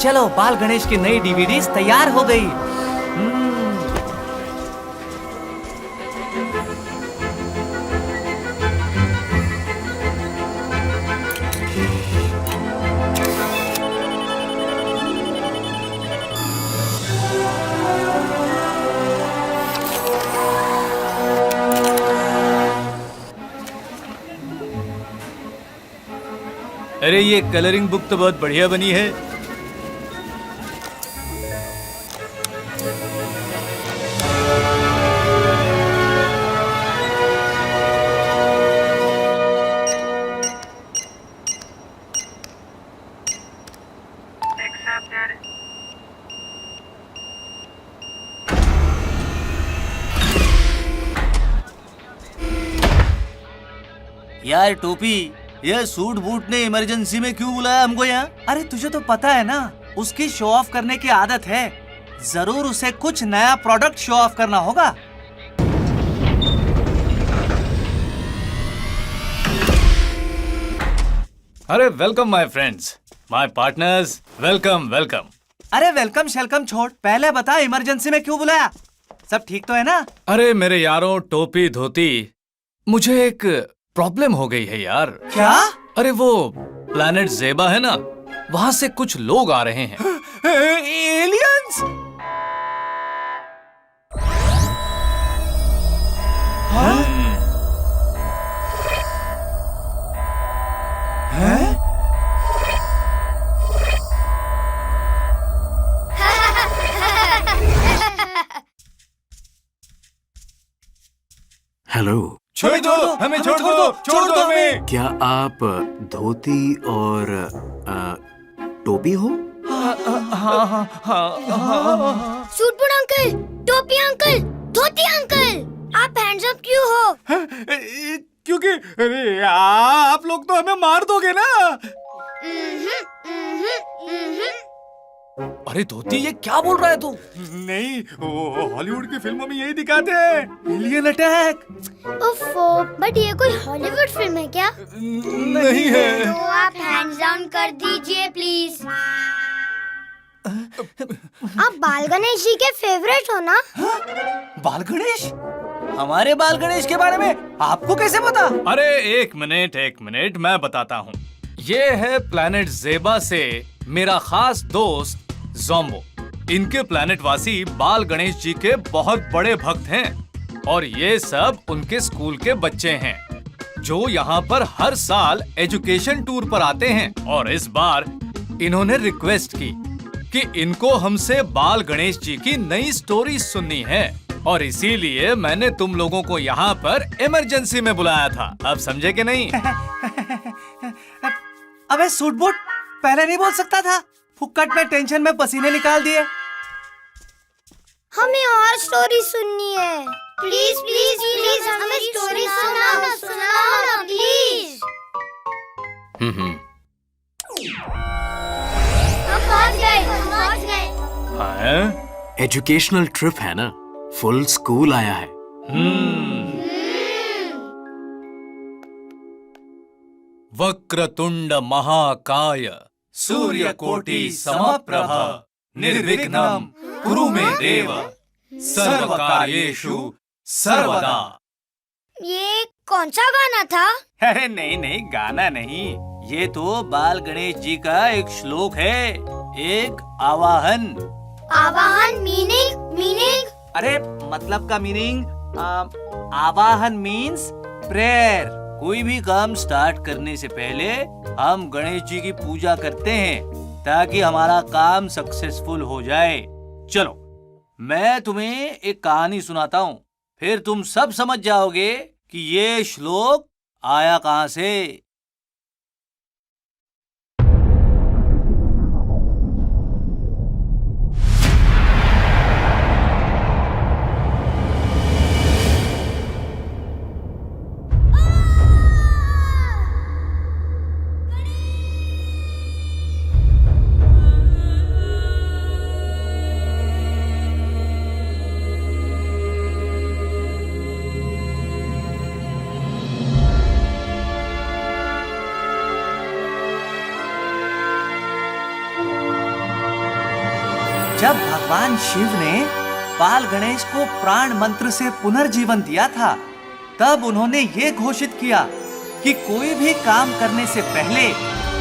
चलो, बाल गणेश की नई डीवीडीज तैयार हो गई। अरे ये कलरिंग बुक तो बहुत बढ़िया बनी है। यार टोपी, यह सूट बूट ने इमरजेंसी में क्यों बुलाया हमको यहाँ? अरे तुझे तो पता है ना, उसकी शो ऑफ करने की आदत है। जरूर उसे कुछ नया प्रोडक्ट शो ऑफ करना होगा। अरे welcome my friends, my partners, welcome welcome. अरे वेलकम शेलकम छोड़, पहले बता इमरजेंसी में क्यों बुलाया? सब ठीक तो है ना? अरे मेरे यारों टोपी धोती, मुझे एक प्रॉब्लम हो गई है यार। क्या? अरे वो प्लैनेट ज़ेबा है ना, वहाँ से कुछ लोग आ रहे हैं। एलियंस? हाँ? हैं? हेलो, छोड़ दो हमें, छोड़ दो हमें। क्या आप धोती और टोपी हो? सूट बूट अंकल, टोपी अंकल, धोती अंकल, आप हैंड्स अप क्यों हो? क्योंकि अरे आप लोग तो हमें मार दोगे ना। अरे धोती, ये क्या बोल रहा है तू? नहीं, हॉलीवुड की फिल्मों में यही दिखाते हैं, एलियन अटैक। ओफो, बट ये कोई हॉलीवुड फिल्म है क्या? नहीं है। तो आप हैंड्स डाउन कर दीजिए प्लीज। आप बाल गणेश जी के फेवरेट हो ना? बाल गणेश? हमारे बाल गणेश के बारे में आपको कैसे पता? अरे एक मिनट, मैं बताता हूँ। ये है प्लैनेट ज़ेबा से मेरा खास दोस्त ज़ोम्बो। इनके प्लैनेट वासी बाल गणेश जी के बहुत बड़े भक्त हैं और ये सब उनके स्कूल के बच्चे हैं जो यहाँ पर हर साल एजुकेशन टूर पर आते हैं। और इस बार इन्होंने रिक्वेस्ट की कि इनको हमसे बाल गणेश जी की नई स्टोरी सुननी है और इसीलिए मैंने तुम लोगों को यहाँ पर इमरजेंसी में बुलाया था। अब समझे कि नहीं? अबे सूट बूट, पहले नहीं बोल सकता था? फुक्कट में टेंशन में पसीने निकाल दिए। हमें और स्टोरी सुननी है। प्लीज प्लीज प्लीज हमें स्टोरी सुनाओ ना प्लीज। हम पहुंच गए। हाँ? एजुकेशनल ट्रिप है ना, फुल स्कूल आया है। वक्रतुंड महाकाय सूर्यकोटि समप्रभ निर्विघ्नं कुरु मे देव सर्वकार्येषु सर्वदा। ये कौन सा गाना था? अरे नहीं, गाना नहीं, ये तो बाल गणेश जी का एक श्लोक है, एक आवाहन। आवाहन मीनिंग? अरे मतलब का मीनिंग, आवाहन मीन्स प्रेयर। कोई भी काम स्टार्ट करने से पहले हम गणेश जी की पूजा करते हैं ताकि हमारा काम सक्सेसफुल हो जाए। चलो मैं तुम्हें एक कहानी सुनाता हूँ, फिर तुम सब समझ जाओगे कि ये श्लोक आया कहां से। जब भगवान शिव ने बाल गणेश को प्राण मंत्र से पुनर्जीवन दिया था, तब उन्होंने ये घोषित किया कि कोई भी काम करने से पहले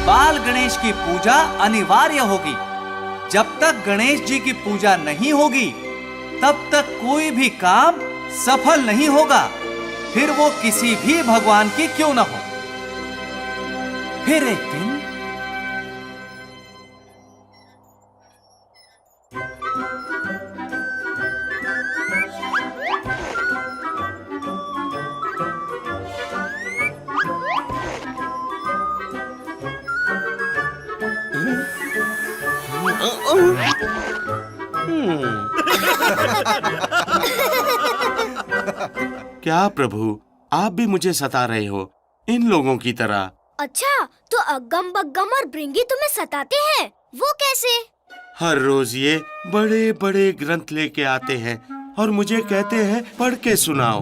बाल गणेश की पूजा अनिवार्य होगी। जब तक गणेश जी की पूजा नहीं होगी, तब तक कोई भी काम सफल नहीं होगा, फिर वो किसी भी भगवान की क्यों न हो। फिर एक दिन क्या प्रभु, आप भी मुझे सता रहे हो इन लोगों की तरह? अच्छा, तो अग्गम बग्गम और भृंगी तुम्हें सताते हैं, वो कैसे? हर रोज ये बड़े बड़े ग्रंथ लेके आते हैं और मुझे कहते हैं पढ़ के सुनाओ।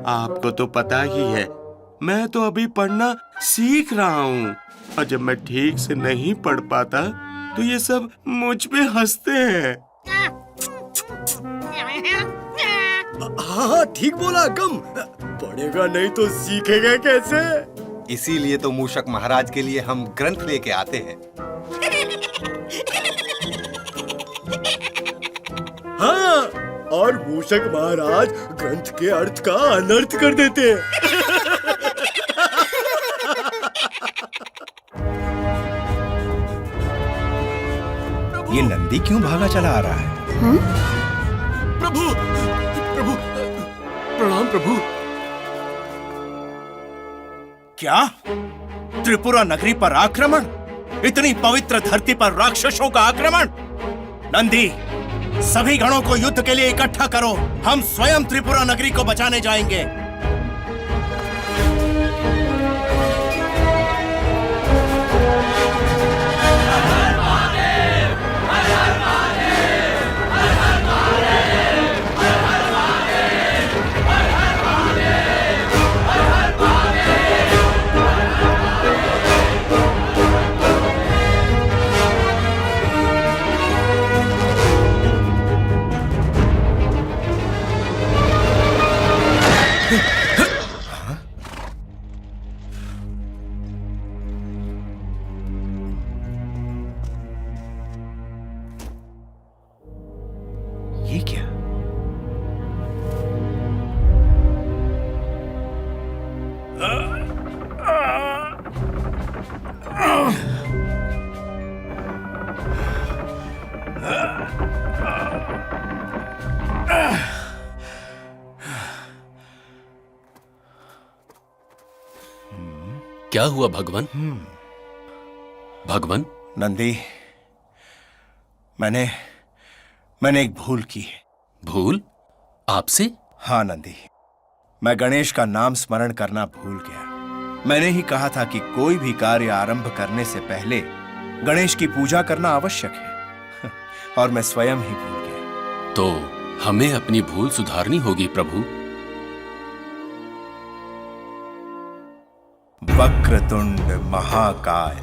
आपको तो पता ही है, मैं तो अभी पढ़ना सीख रहा हूँ, और जब मैं ठीक से नहीं पढ़ पाता तो ये सब मुझ पे हंसते हैं। हाँ, ठीक बोला अगम। पढ़ेगा नहीं तो सीखेगा कैसे? इसीलिए तो मूषक महाराज के लिए हम ग्रंथ लेके आते हैं। हाँ, और मूषक महाराज ग्रंथ के अर्थ का अनर्थ कर देते हैं। ये नंदी क्यों भागा चला आ रहा है? प्रभु, प्रभु, प्रणाम प्रभु। क्या? त्रिपुरा नगरी पर आक्रमण? इतनी पवित्र धरती पर राक्षसों का आक्रमण? नंदी, सभी गणों को युद्ध के लिए इकट्ठा करो, हम स्वयं त्रिपुरा नगरी को बचाने जाएंगे। ये क्या? क्या हुआ भगवान? भगवान? नंदी, मैंने एक भूल की है। भूल? आपसे? हाँ नंदी, मैं गणेश का नाम स्मरण करना भूल गया। मैंने ही कहा था कि कोई भी कार्य आरंभ करने से पहले गणेश की पूजा करना आवश्यक है, और मैं स्वयं ही भूल गया। तो हमें अपनी भूल सुधारनी होगी प्रभु। वक्रतुंड महाकाय,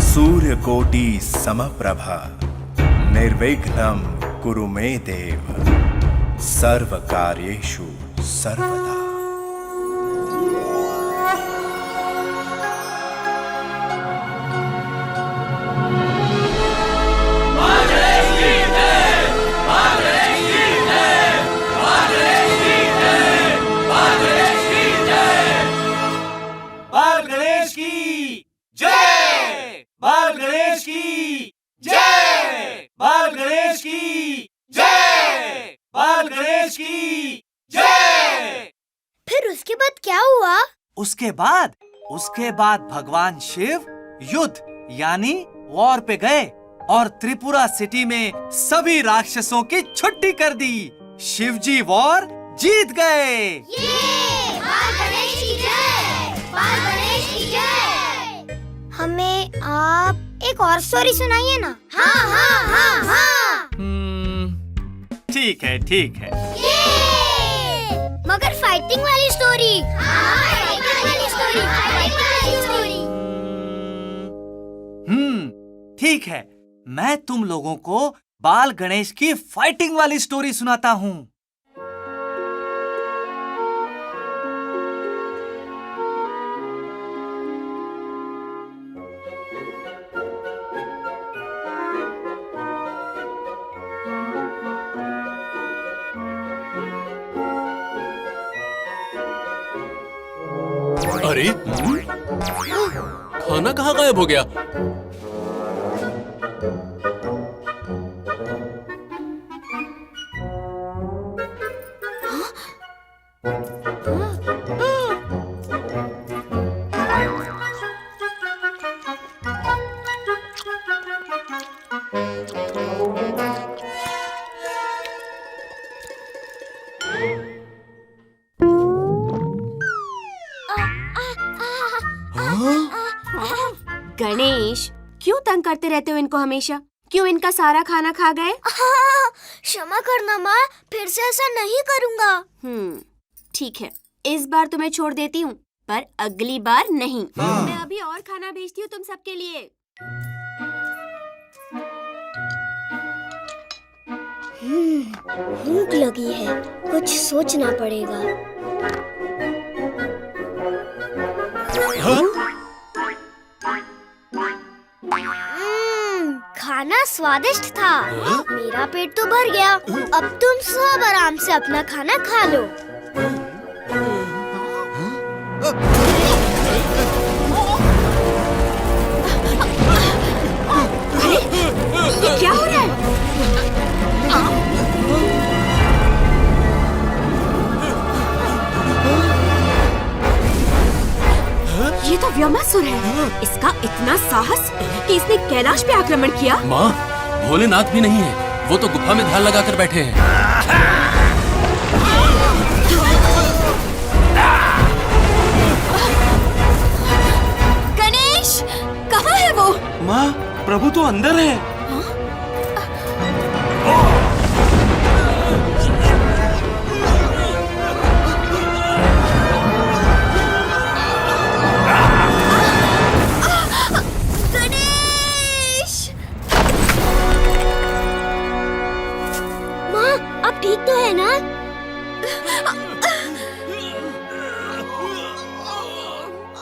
सूर्यकोटि समप्रभा, निर्विघ्नं कुरु मे देव, सर्व कार्येषु सर्वदा। बाल गणेश की जय! बाल गणेश की जय! बाल गणेश की जय! बाल गणेश की जय! उसके बाद क्या हुआ? उसके बाद भगवान शिव युद्ध यानी वॉर पे गए और त्रिपुरा सिटी में सभी राक्षसों की छुट्टी कर दी। शिवजी वॉर जीत गए। बाल गणेश की जय! बाल गणेश की जय! हमें आप एक और स्टोरी सुनाइए ना। हाँ हाँ हाँ हाँ। ठीक है ठीक है। मगर फाइटिंग वाली स्टोरी। फाइटिंग वाली स्टोरी। फाइटिंग वाली स्टोरी। ठीक है, मैं तुम लोगों को बाल गणेश की फाइटिंग वाली स्टोरी सुनाता हूँ। अरे खाना कहाँ गायब हो गया? गणेश, क्यों तंग करते रहते हो इनको हमेशा? क्यों इनका सारा खाना खा गए? क्षमा करना माँ, फिर से ऐसा नहीं करूँगा। ठीक है, इस बार तुम्हें छोड़ देती हूँ, पर अगली बार नहीं। मैं अभी और खाना भेजती हूँ तुम सबके लिए। भूख लगी है, कुछ सोचना पड़ेगा। खाना स्वादिष्ट था। मेरा पेट तो भर गया। अब तुम सब आराम से अपना खाना खा लो। ये क्या हो रहा है? ये तो व्योमासुर है। इसका इतना साहस कि इसने कैलाश पे आक्रमण किया। माँ, भोलेनाथ भी नहीं है, वो तो गुफा में ध्यान लगाकर बैठे हैं। गणेश, कहाँ है वो? माँ, प्रभु तो अंदर है। ठीक तो है ना?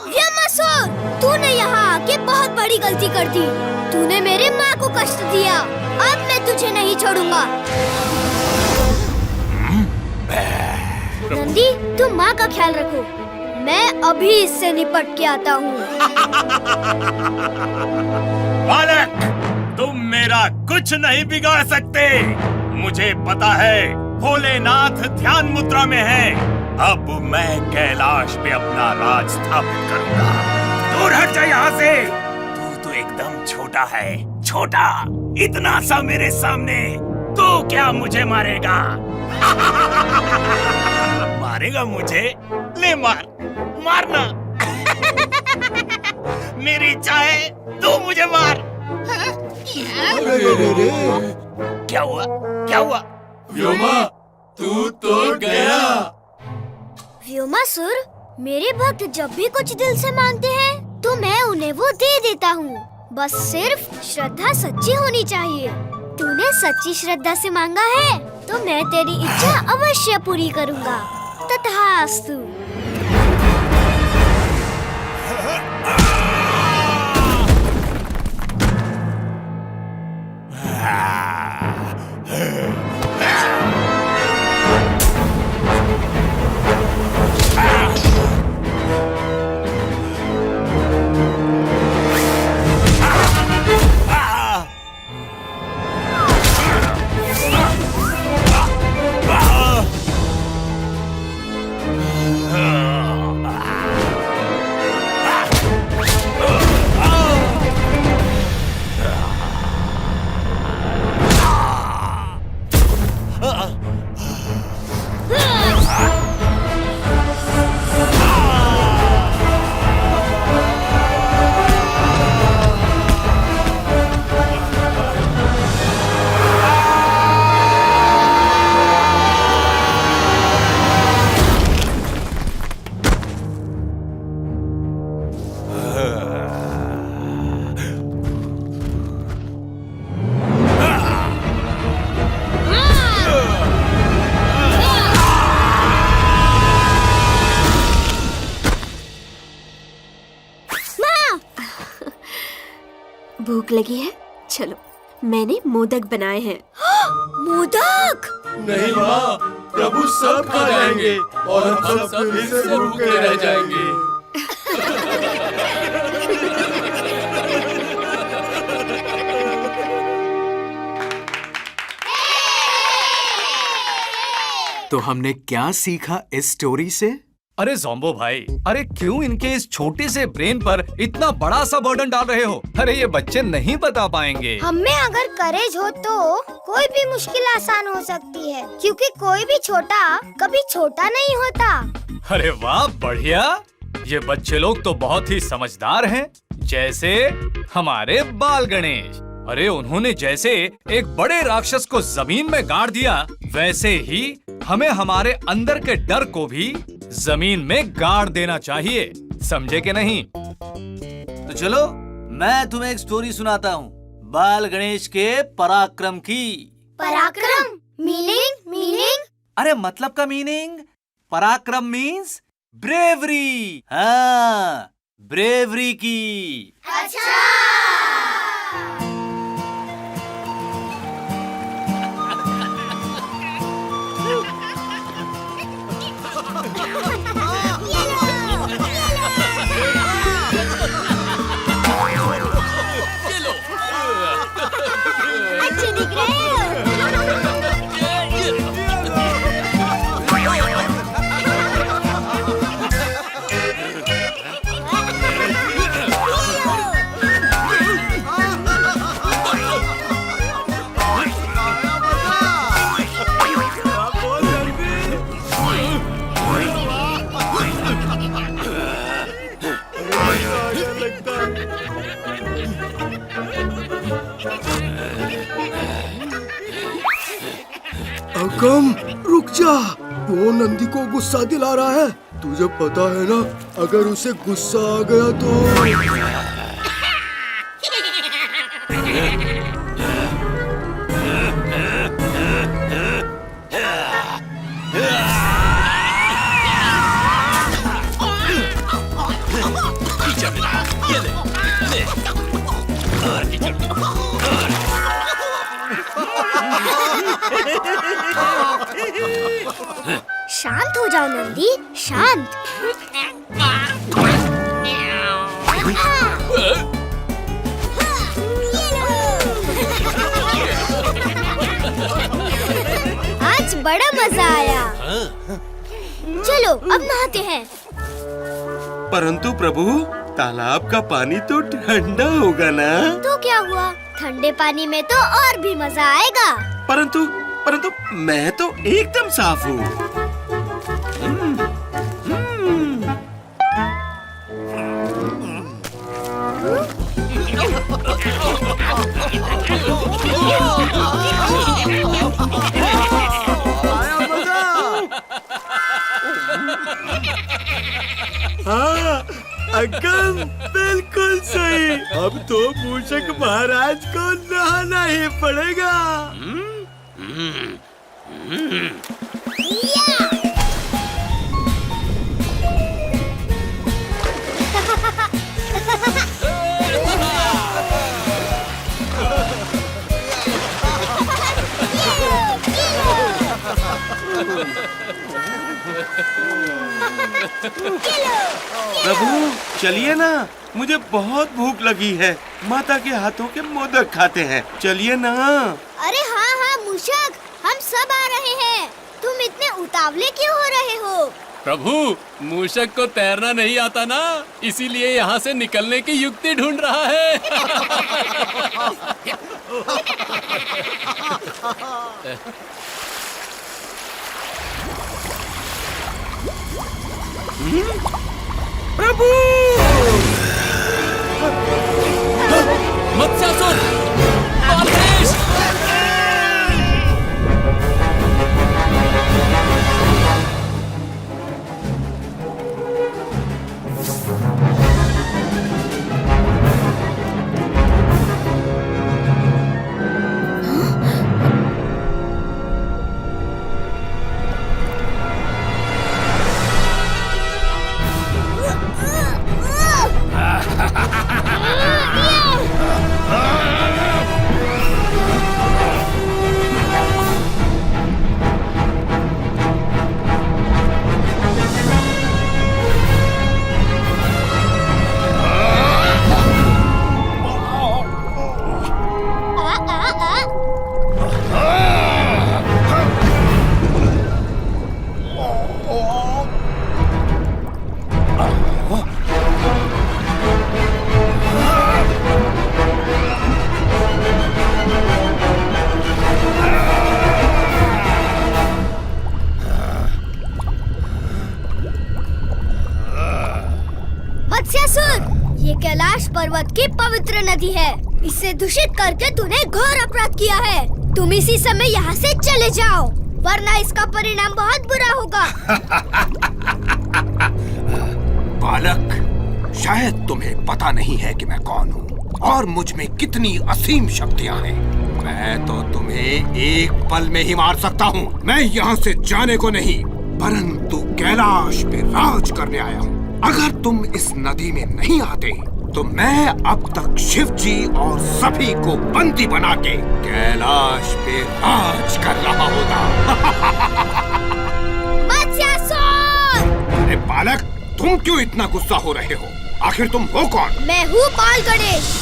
व्योमासुर, तूने यहाँ आके बहुत बड़ी गलती कर दी। तूने मेरी माँ को कष्ट दिया। अब मैं तुझे नहीं छोड़ूंगा। नंदी, तुम माँ का ख्याल रखो। मैं अभी इससे निपट के आता हूँ। बालक, तुम मेरा कुछ नहीं बिगाड़ सकते। मुझे पता है भोलेनाथ ध्यान मुद्रा में है। अब मैं कैलाश पे अपना राज स्थापित करूंगा। दूर हट जा यहाँ से। तू तो एकदम छोटा है, छोटा, इतना सा मेरे सामने। तू क्या मुझे मारेगा? मारेगा मुझे? ले मार, मारना। मेरी इच्छा है, तू मुझे मार। क्या हुआ? क्या हुआ? व्योमा, तू तो गया। व्योमासुर, मेरे भक्त जब भी कुछ दिल से मांगते हैं तो मैं उन्हें वो दे देता हूँ। बस सिर्फ श्रद्धा सच्ची होनी चाहिए। तूने सच्ची श्रद्धा से मांगा है तो मैं तेरी इच्छा अवश्य पूरी करूँगा। तथास्तु। भूख लगी है? चलो, मैंने मोदक बनाए हैं। मोदक। नहीं माँ, प्रभु सब खा जाएंगे और हम सब फिर से भूखे रह जाएंगे। तो हमने क्या सीखा इस स्टोरी से? अरे ज़ोंबो भाई, अरे क्यों इनके इस छोटे से ब्रेन पर इतना बड़ा सा बर्डन डाल रहे हो? अरे ये बच्चे नहीं बता पाएंगे। हम में अगर करेज हो तो कोई भी मुश्किल आसान हो सकती है, क्योंकि कोई भी छोटा कभी छोटा नहीं होता। अरे वाह, बढ़िया। ये बच्चे लोग तो बहुत ही समझदार हैं, जैसे हमारे बाल गणेश। अरे उन्होंने जैसे एक बड़े राक्षस को जमीन में गाड़ दिया, वैसे ही हमें हमारे अंदर के डर को भी जमीन में गाड़ देना चाहिए, समझे कि नहीं? तो चलो मैं तुम्हें एक स्टोरी सुनाता हूँ, बाल गणेश के पराक्रम की। पराक्रम मीनिंग? अरे मतलब का मीनिंग, पराक्रम मीन्स ब्रेवरी। हाँ, ब्रेवरी की। अच्छा। अच्छे दिख रहे हो। अकम, रुक जा। वो नंदी को गुस्सा दिला रहा है। तुझे पता है ना, अगर उसे गुस्सा आ गया तो शांत हो जाओ नंदी, शांत। आज बड़ा मजा आया। चलो अब नहाते हैं। परंतु प्रभु, तालाब का पानी तो ठंडा होगा ना? तो क्या हुआ, ठंडे पानी में तो और भी मजा आएगा। परंतु मैं तो एकदम साफ हूँ। हाँ, अकम बिल्कुल सही। अब तो मूषक महाराज को नहाना ही पड़ेगा। प्रभु चलिए ना, मुझे बहुत भूख लगी है। माता के हाथों के मोदक खाते हैं, चलिए ना। अरे हाँ हाँ मूषक, हम सब आ रहे हैं। तुम इतने उतावले क्यों हो रहे हो? प्रभु, मूषक को तैरना नहीं आता ना, इसीलिए यहाँ से निकलने की युक्ति ढूंढ रहा है। प्रभु! मत्स्यासुर! बालगणेश! कैलाश पर्वत की पवित्र नदी है। इसे दूषित करके तूने घोर अपराध किया है। तुम इसी समय यहाँ से चले जाओ, वरना इसका परिणाम बहुत बुरा होगा। बालक, शायद तुम्हें पता नहीं है कि मैं कौन हूँ और मुझ में कितनी असीम शक्तियाँ हैं। मैं तो तुम्हें एक पल में ही मार सकता हूँ। मैं यहाँ से जाने को नहीं, परंतु कैलाश पे राज करने आया हूँ। अगर तुम इस नदी में नहीं आते तो मैं अब तक शिव जी और सभी को बंदी बना के कैलाश पे राज कर रहा होता। मत्स्यासुर! अरे बालक, तुम क्यों इतना गुस्सा हो रहे हो? आखिर तुम हो कौन? मैं हूँ बाल गणेश।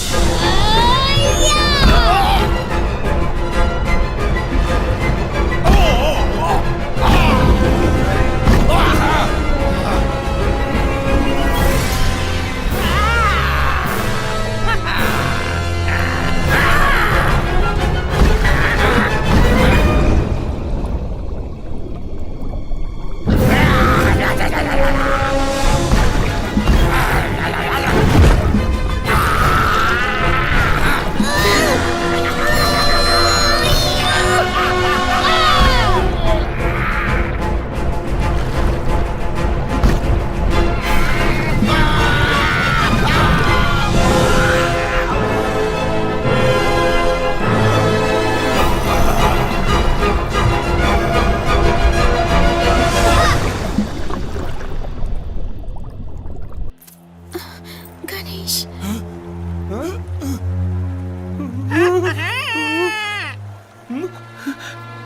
गणेश,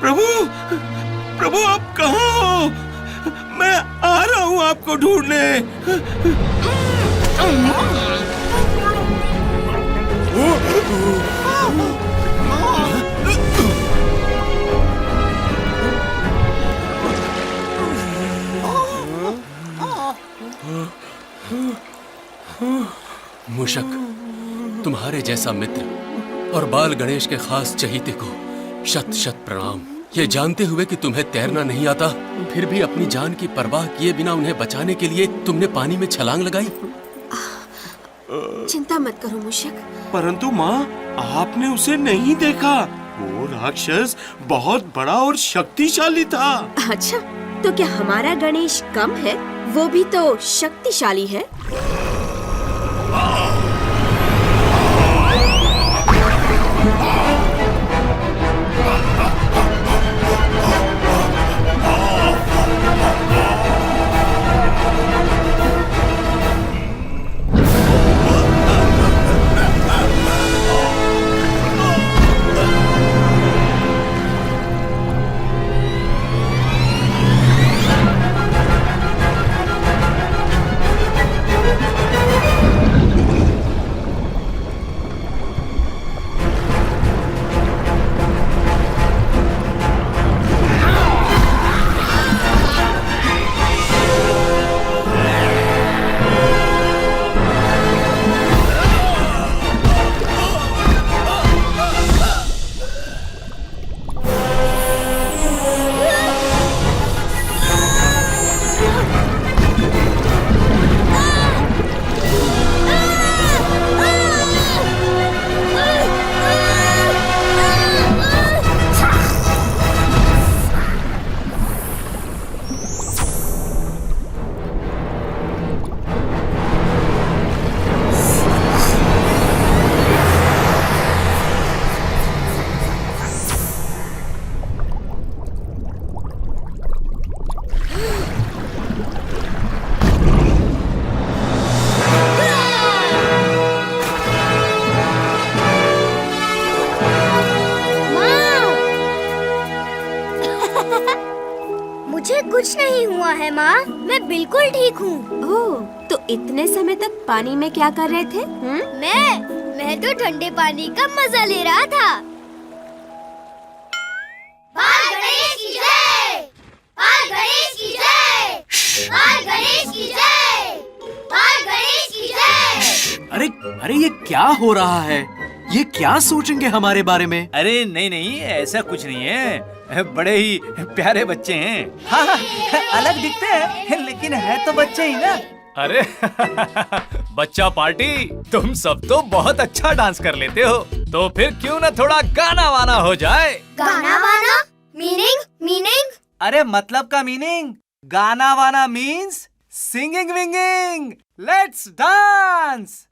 प्रभु, प्रभु आप कहाँ हो? मैं आ रहा हूँ आपको ढूंढने। मूषक, तुम्हारे जैसा मित्र और बाल गणेश के खास चहीते को शत शत प्रणाम। ये जानते हुए कि तुम्हें तैरना नहीं आता, फिर भी अपनी जान की परवाह किए बिना उन्हें बचाने के लिए तुमने पानी में छलांग लगाई। चिंता मत करो मूषक। परंतु माँ, आपने उसे नहीं देखा। वो राक्षस बहुत बड़ा और शक्तिशाली था। अच्छा, तो क्या हमारा गणेश कम है? वो भी तो शक्तिशाली है। मुझे कुछ नहीं हुआ है माँ, मैं बिल्कुल ठीक हूँ। ओह, तो इतने समय तक पानी में क्या कर रहे थे? मैं तो ठंडे पानी का मजा ले रहा था। बाल गणेश की जय! बाल गणेश की जय! बाल गणेश की जय! बाल गणेश की जय! अरे अरे, ये क्या हो रहा है? ये क्या सोचेंगे हमारे बारे में? अरे नहीं नहीं, ऐसा कुछ नहीं है। बड़े ही प्यारे बच्चे हैं। हाँ, अलग दिखते हैं लेकिन है तो बच्चे ही ना। अरे बच्चा पार्टी, तुम सब तो बहुत अच्छा डांस कर लेते हो, तो फिर क्यों ना थोड़ा गाना वाना हो जाए। गाना वाना? मीनिंग? मीनिंग? अरे मतलब का मीनिंग। गाना वाना means singing winging. Let's dance.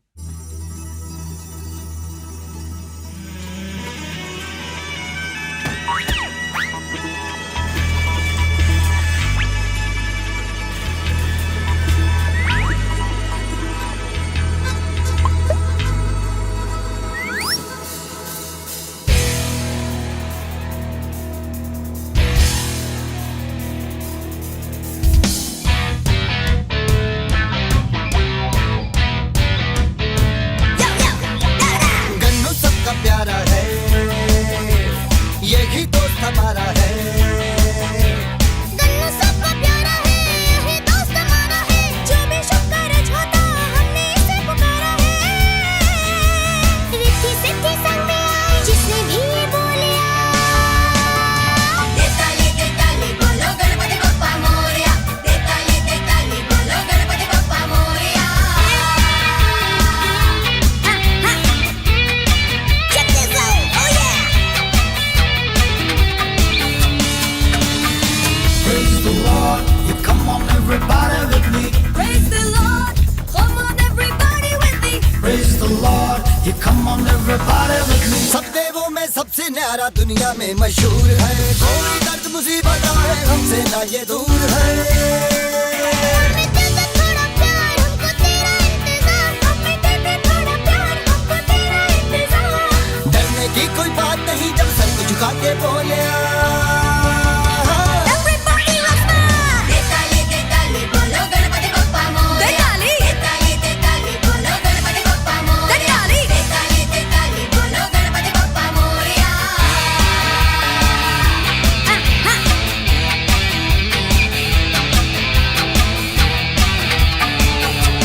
Gannu सबका प्यारा है, यही दोस्त हमारा है। गन्नू सबका प्यारा है, यही दोस्त हमारा है। जो भी शुभ कारज होता हमने इसे पुकारा है। रिद्धि सिद्धि संग में आई जिसने भी ये बोलिया। देताली बोलो गणपति बप्पा मोरया। देताली बोलो Ganpati Bappa Morya. Check this out, oh yeah! Praise the Lord, you come on everybody with me. Praise the Lord, come on everybody with me. Praise the Lord, you come on everybody with me. सब देवों में सबसे न्यारा दुनिया में मशहूर है। कोई दर्द मुसीबत आए हमसे ना ये दूर है। हमें दे दे थोड़ा प्यार, हमको तेरा इंतजार। हमें दे दे थोड़ा प्यार, हमको तेरा इंतजार। डरने की कोई बात नहीं जब सर को झुका के बोले Everybody was mad. देताली बोलो गणपति बप्पा मोरया। देताली बोलो गणपति बप्पा मोरया। देताली बोलो Ganpati Bappa Morya.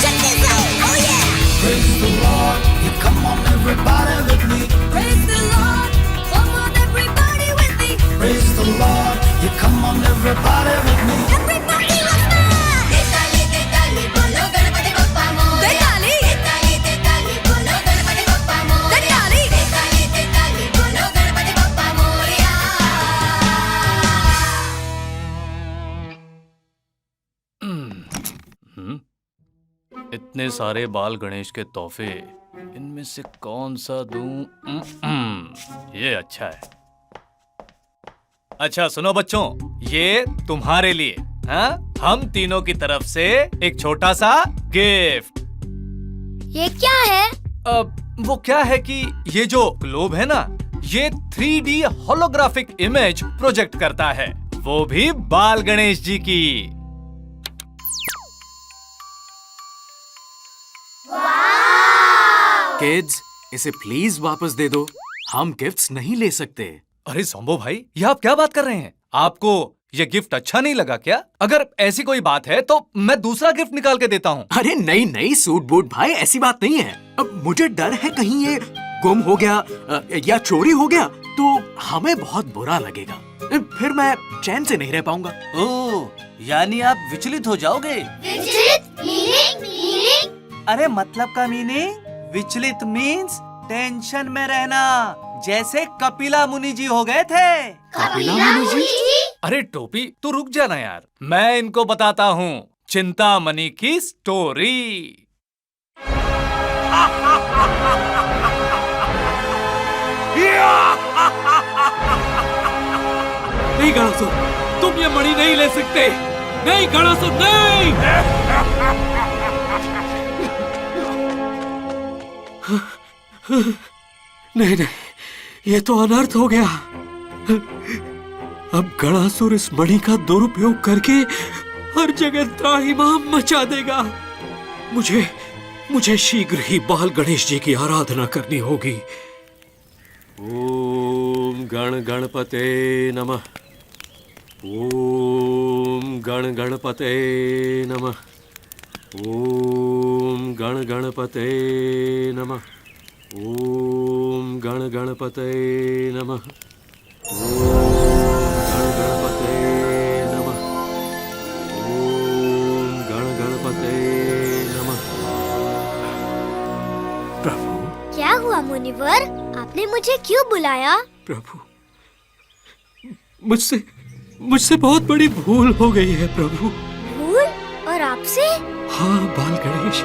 Check this out, oh yeah! Praise the Lord, you come on everybody with me. Praise the Lord, come on everybody with me. Praise the Lord, you come on everybody with me. Everybody was mad. देताली बोलो गणपति बप्पा मोरया। देताली बोलो गणपति बप्पा मोरया। देताली बोलो गणपति बप्पा मोरया। इतने सारे बाल गणेश के तोहफे, इनमें से कौन सा दूं? ये अच्छा है। अच्छा सुनो बच्चों, ये तुम्हारे लिए, हाँ? हम तीनों की तरफ से एक छोटा सा गिफ्ट। ये क्या है? अब वो क्या है कि ये जो ग्लोब है ना, ये 3D होलोग्राफिक इमेज प्रोजेक्ट करता है, वो भी बाल गणेश जी की। किड्स, इसे प्लीज वापस दे दो। हम गिफ्ट्स नहीं ले सकते। अरे ज़ोंबो भाई, ये आप क्या बात कर रहे हैं? आपको ये गिफ्ट अच्छा नहीं लगा क्या? अगर ऐसी कोई बात है तो मैं दूसरा गिफ्ट निकाल के देता हूँ। अरे नहीं नहीं सूट बूट भाई, ऐसी बात नहीं है। अब मुझे डर है कहीं ये गुम हो गया या चोरी हो गया तो हमें बहुत बुरा लगेगा। फिर मैं चैन से नहीं रह पाऊंगा। ओह, यानी आप विचलित हो जाओगे। विचलित? मीनिंग? अरे मतलब का मीनिंग विचलित मीन्स टेंशन में रहना, जैसे कपिला मुनि जी हो गए थे। कपिला मुनि जी? अरे टोपी, तू रुक जाना यार, मैं इनको बताता हूँ चिंतामणि की स्टोरी। नहीं गणासुर, तुम ये मणि नहीं ले सकते। नहीं गणासुर, नहीं। नहीं नहीं, ये तो अनर्थ हो गया। अब गणासुर इस मणि का दुरुपयोग करके हर जगह त्राहिमाम मचा देगा। मुझे शीघ्र ही बाल गणेश जी की आराधना करनी होगी। ओम गण गणपते नमः। ओम गण गणपते नमः। ओम गण गणपते नमः। ओम गण गणपते नमः। ओम गण गणपते नमः। ओम गण गणपते नमः। मुनिवर, आपने मुझे क्यों बुलाया? प्रभु, मुझसे बहुत बड़ी भूल हो गई है प्रभु। भूल? और आपसे? हाँ बाल गणेश,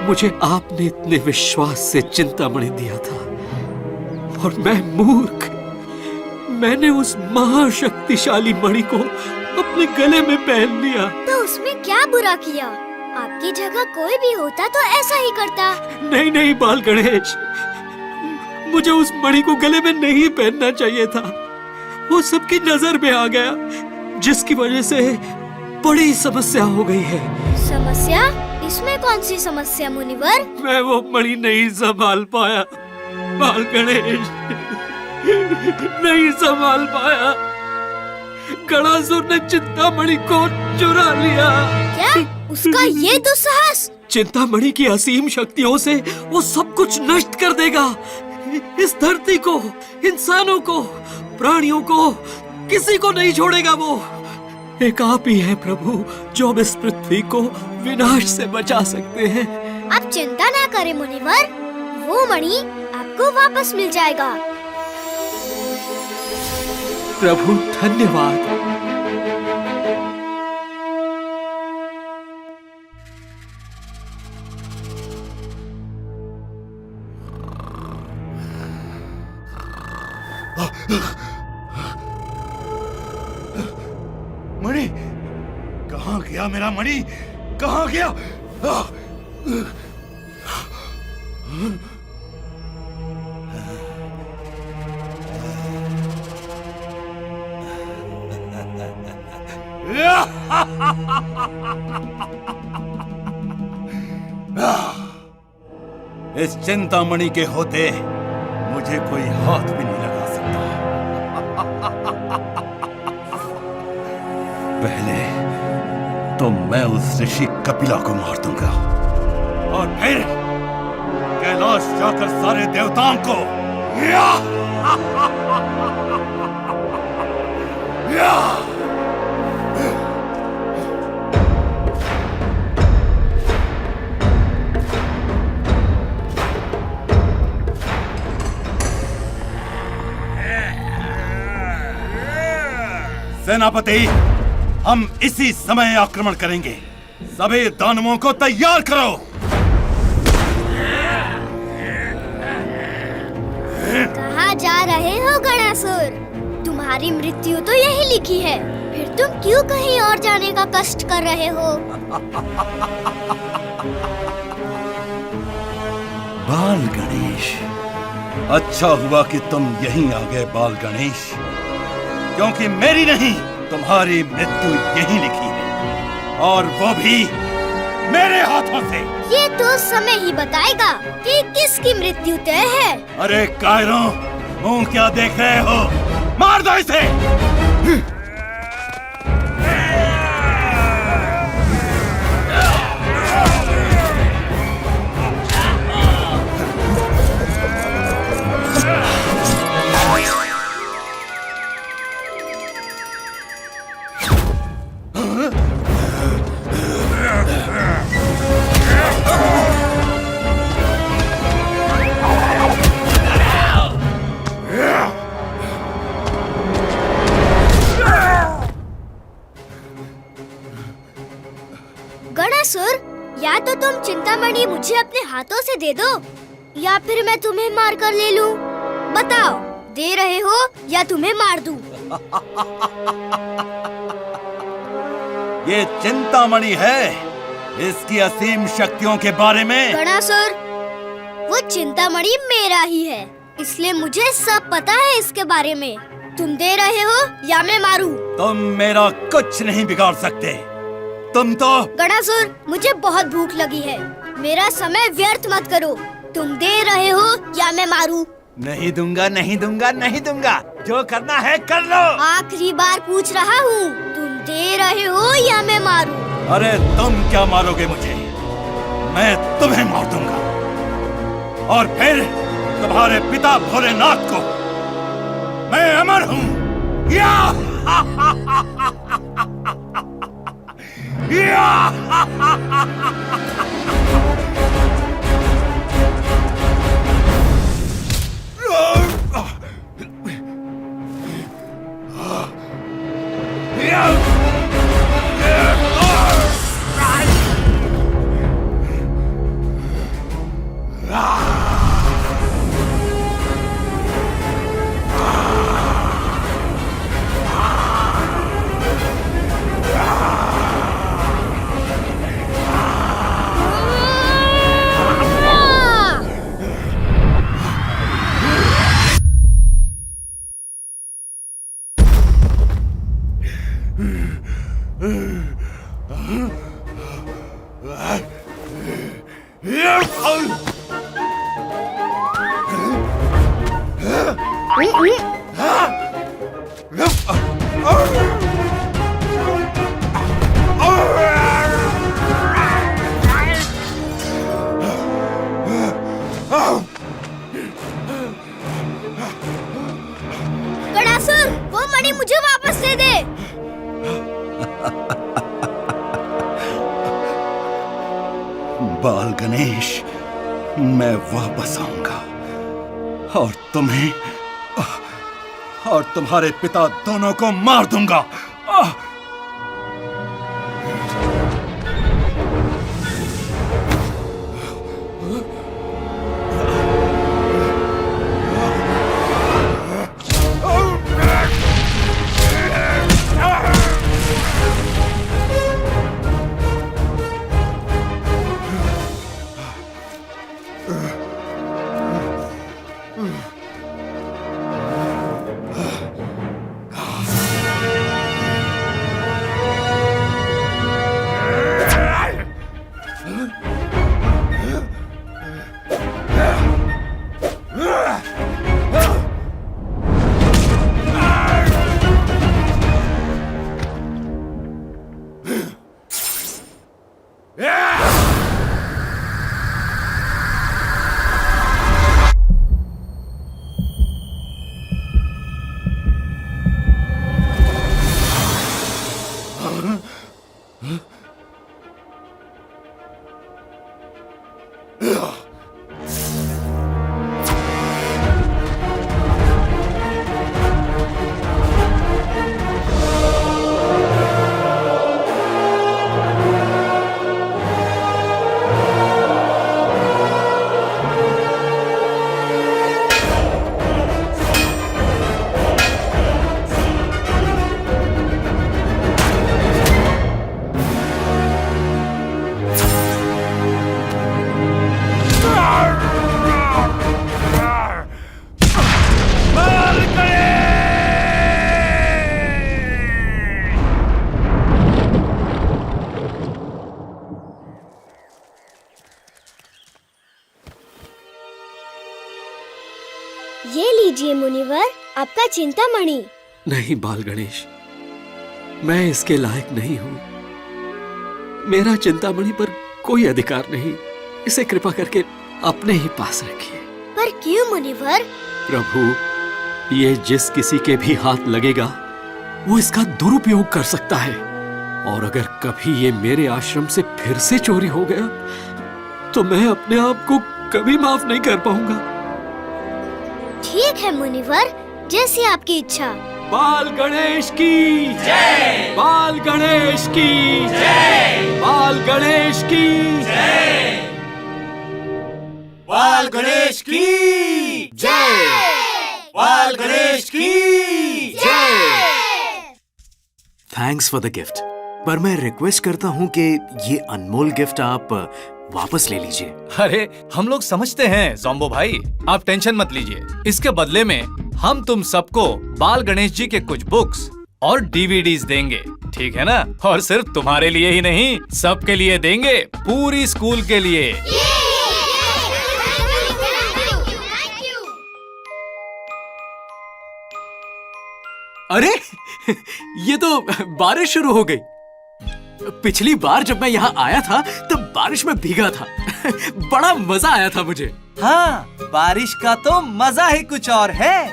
मुझे आपने इतने विश्वास से चिंतामणि दिया था और मैं मूर्ख, मैंने उस महाशक्तिशाली मणि को अपने गले में पहन लिया। तो उसमें क्या बुरा किया? आपकी जगह कोई भी होता तो ऐसा ही करता। नहीं नहीं बाल गणेश, मुझे उस मणि को गले में नहीं पहनना चाहिए था। वो सबकी नजर में आ गया, जिसकी वजह से बड़ी समस्या हो गई है। समस्या? इसमें कौन सी समस्या मुनिवर? मैं वो मणि नहीं संभाल पाया बाल गणेश, नहीं संभाल पाया। गणासुर ने चिंतामणि को चुरा लिया। क्या? उसका ये दुस्साहस? चिंतामणि की असीम शक्तियों से वो सब कुछ नष्ट कर देगा। इस धरती को, इंसानों को, प्राणियों को, किसी को नहीं छोड़ेगा वो। एक आप ही है प्रभु जो अब इस पृथ्वी को विनाश से बचा सकते हैं। आप चिंता ना करें मुनिवर, वो मणि आपको वापस मिल जाएगा। प्रभु धन्यवाद। मणि कहाँ गया? मेरा मणि कहाँ गया? इस चिंतामणि के होते मुझे कोई हाथ भी नहीं लगा सकता। पहले तो मैं उस ऋषि कपिला को मार दूंगा और फिर कैलाश जाकर सारे देवताओं को सेनापति, हम इसी समय आक्रमण करेंगे। सभी दानवों को तैयार करो। कहाँ जा रहे हो गणासुर? तुम्हारी मृत्यु तो यही लिखी है, फिर तुम क्यों कहीं और जाने का कष्ट कर रहे हो? बाल गणेश, अच्छा हुआ कि तुम यहीं आ गए बाल गणेश, क्योंकि मेरी नहीं तुम्हारी मृत्यु यहीं लिखी है, और वो भी मेरे हाथों से। ये तो समय ही बताएगा कि किसकी मृत्यु तय है। अरे कायरों, मुंह क्या देख रहे हो? मार दो इसे। गणासुर, या तो तुम चिंतामणि मुझे अपने हाथों से दे दो, या फिर मैं तुम्हें मार कर ले लूं। बताओ, दे रहे हो या तुम्हें मार दूं? ये चिंतामणि है, इसकी असीम शक्तियों के बारे में। गणासुर, वो चिंतामणि मेरा ही है, इसलिए मुझे सब पता है इसके बारे में। तुम दे रहे हो या मैं मारूं? तुम मेरा कुछ नहीं बिगाड़ सकते। तुम तो। गणासुर, मुझे बहुत भूख लगी है, मेरा समय व्यर्थ मत करो। तुम दे रहे हो या मैं मारूं? नहीं दूंगा, नहीं दूंगा, नहीं दूंगा। जो करना है कर लो। आखिरी बार पूछ रहा हूँ, तुम दे रहे हो या मैं मारूं? अरे तुम क्या मारोगे मुझे? मैं तुम्हें मार दूंगा और फिर तुम्हारे पिता भोलेनाथ को। मैं अमर हूँ। या गणासुर, वो मणि मुझे वापस दे दे। बाल गणेश, मैं वापस आऊंगा और तुम्हें और तुम्हारे पिता दोनों को मार दूंगा। ये लीजिए मुनिवर, आपका चिंतामणि। नहीं बाल गणेश, मैं इसके लायक नहीं हूँ। मेरा चिंतामणि पर कोई अधिकार नहीं। इसे कृपा करके अपने ही पास रखिए। पर क्यों मुनिवर? प्रभु, ये जिस किसी के भी हाथ लगेगा वो इसका दुरुपयोग कर सकता है, और अगर कभी ये मेरे आश्रम से फिर से चोरी हो गया तो मैं अपने आप को कभी माफ नहीं कर पाऊंगा। ठीक है मुनिवर, जैसी आपकी इच्छा। बाल गणेश की जय! बाल गणेश की जय! बाल गणेश की जय! बाल गणेश की जय! बाल गणेश की जय! थैंक्स फॉर द गिफ्ट, पर मैं रिक्वेस्ट करता हूँ कि ये अनमोल गिफ्ट आप वापस ले लीजिए। अरे हम लोग समझते हैं ज़ॉम्बो भाई, आप टेंशन मत लीजिए। इसके बदले में हम तुम सबको बाल गणेश जी के कुछ बुक्स और डीवीडीज देंगे, ठीक है ना? और सिर्फ तुम्हारे लिए ही नहीं, सबके लिए देंगे, पूरी स्कूल के लिए। अरे ये तो बारिश शुरू हो गई। पिछली बार जब मैं यहाँ आया था तब बारिश में भीगा था। बड़ा मजा आया था मुझे। हाँ, बारिश का तो मजा ही कुछ और है।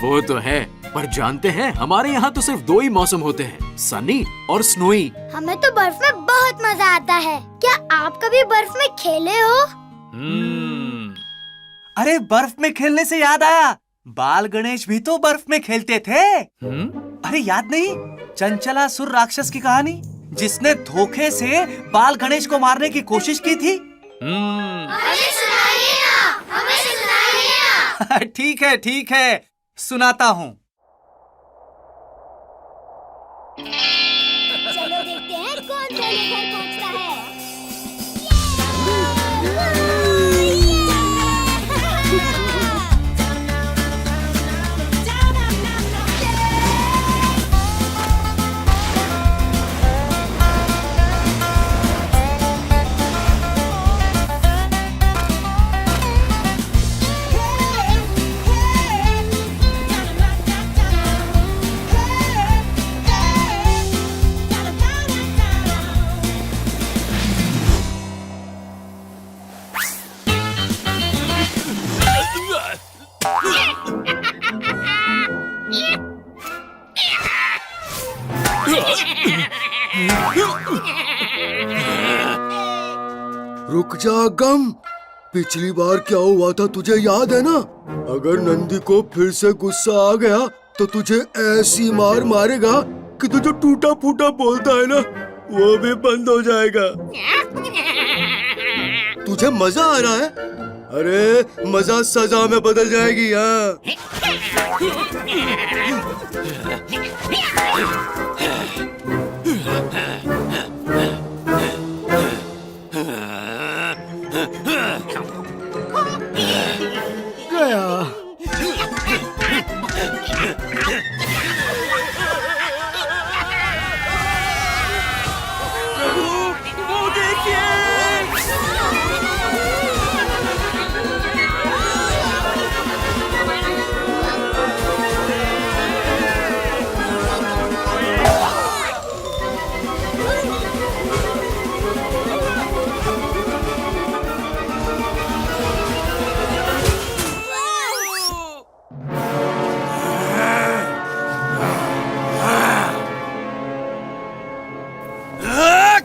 वो तो है, पर जानते हैं हमारे यहाँ तो सिर्फ 2 ही मौसम होते हैं, सनी और स्नोई। हमें तो बर्फ में बहुत मजा आता है। क्या आप कभी बर्फ में खेले हो? अरे बर्फ में खेलने से याद आया, बाल गणेश भी तो बर्फ में खेलते थे। अरे याद नहीं, चंचलासुर राक्षस की कहानी, जिसने धोखे से बाल गणेश को मारने की कोशिश की थी। हमें सुनाइए ना, हमें सुनाइए ना। ठीक है, सुनाता हूँ। चलो देखते हैं कौन पहले घर पहुँचता है। रुक जा गम। पिछली बार क्या हुआ था तुझे याद है ना? अगर नंदी को फिर से गुस्सा आ गया तो तुझे ऐसी मार मारेगा कि तू जो टूटा फूटा बोलता है ना वो भी बंद हो जाएगा। तुझे मजा आ रहा है? अरे मजा सजा में बदल जाएगी। गया। वो देखिए।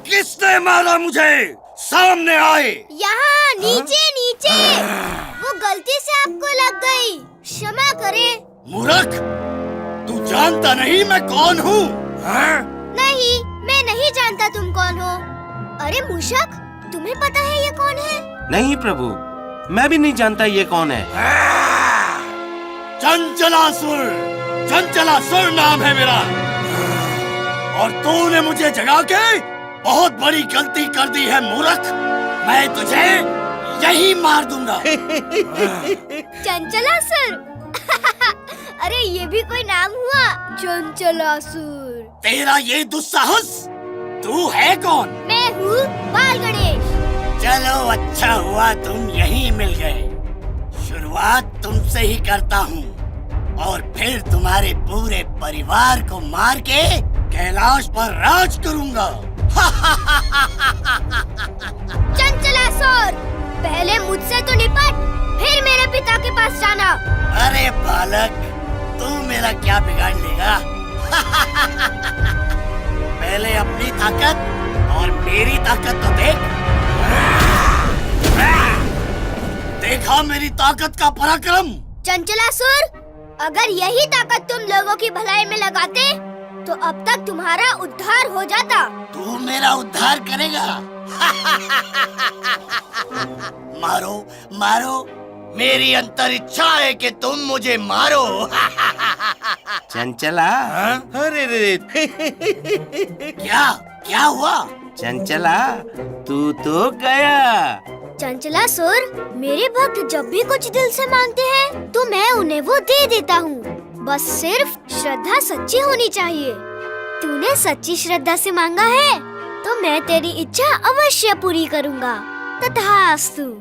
किसने मारा मुझे? सामने आए। यहाँ नीचे नीचे। वो गलती से आपको लग गई, क्षमा करें। मूर्ख, तू जानता नहीं मैं कौन हूँ? नहीं, मैं नहीं जानता तुम कौन हो। अरे मूषक, तुम्हें पता है ये कौन है? नहीं प्रभु, मैं भी नहीं जानता ये कौन है। चंचलासुर, चंचलासुर नाम है मेरा। और तूने मुझे जगा के बहुत बड़ी गलती कर दी है मूर्ख। मैं तुझे यही मार दूंगा। चंचलासुर। अरे ये भी कोई नाम हुआ, चंचलासुर। तेरा ये दुस्साहस, तू है कौन? मैं हूँ बाल गणेश। चलो अच्छा हुआ तुम यहीं मिल गए। शुरुआत तुमसे ही करता हूँ और फिर तुम्हारे पूरे परिवार को मार के कैलाश पर राज करूँगा। चंचलासुर, पहले मुझसे तो निपट, फिर मेरे पिता के पास जाना। अरे बालक, तू मेरा क्या बिगाड़ लेगा? पहले अपनी ताकत और मेरी ताकत तो देख। देखा मेरी ताकत का पराक्रम? चंचलासुर, अगर यही ताकत तुम लोगों की भलाई में लगाते तो अब तक तुम्हारा उद्धार हो जाता। तू मेरा उद्धार करेगा? मारो मारो, मेरी अंतर इच्छा है कि तुम मुझे मारो। चंचला। अरे रे। क्या क्या हुआ? चंचला, तू तो गया। चंचलासुर, मेरे भक्त जब भी कुछ दिल से मांगते हैं तो मैं उन्हें वो दे देता हूँ। बस सिर्फ श्रद्धा सच्ची होनी चाहिए। तूने सच्ची श्रद्धा से मांगा है तो मैं तेरी इच्छा अवश्य पूरी करूँगा। तथास्तु।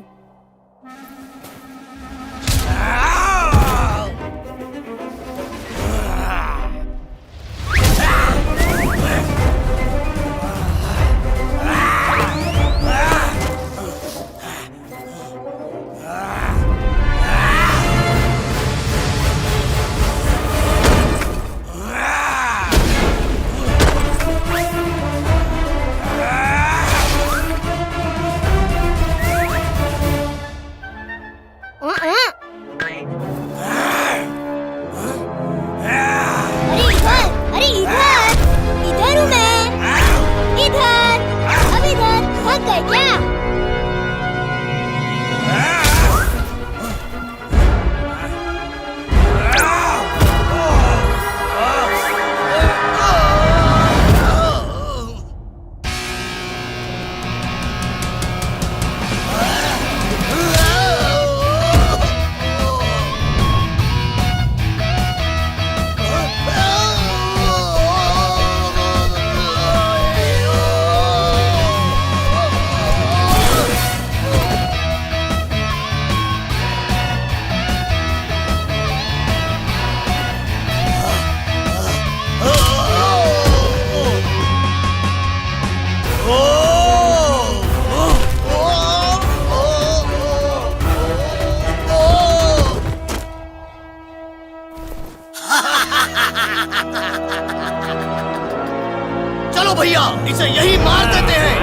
भैया इसे यही मार देते हैं।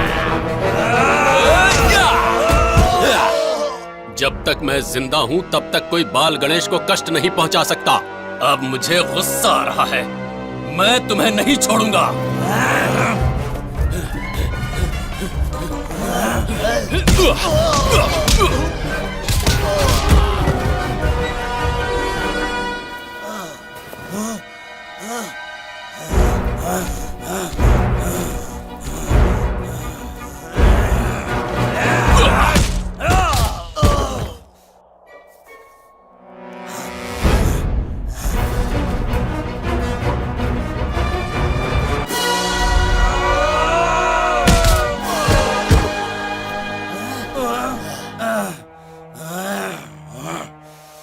जब तक मैं जिंदा हूं तब तक कोई बाल गणेश को कष्ट नहीं पहुंचा सकता। अब मुझे गुस्सा आ रहा है, मैं तुम्हें नहीं छोड़ूंगा।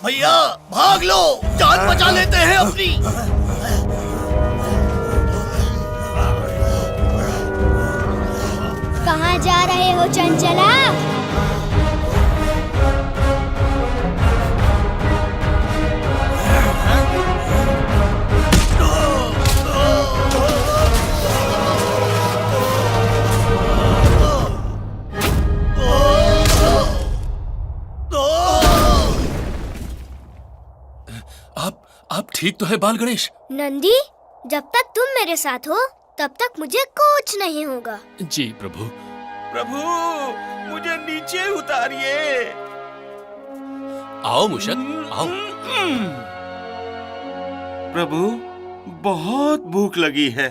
भैया भाग लो, जान बचा लेते हैं अपनी। कहाँ जा रहे हो चंचला? आप ठीक तो है बाल गणेश? नंदी, जब तक तुम मेरे साथ हो तब तक मुझे कुछ नहीं होगा। जी प्रभु। प्रभु मुझे नीचे उतारिए। आओ मूषक, आओ। प्रभु बहुत भूख लगी है,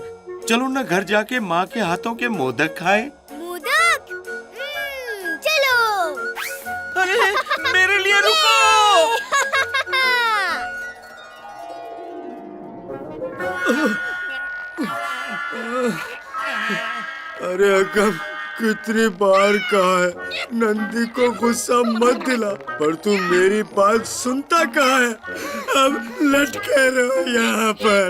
चलो ना घर जाके माँ के हाथों के मोदक खाएं। मोदक? चलो। अरे मेरे लिए रुको। अरे अगम, कितनी बार कहा है नंदी को गुस्सा मत दिला, पर तू मेरी बात सुनता कहाँ है? अब लटके रहो यहाँ पर।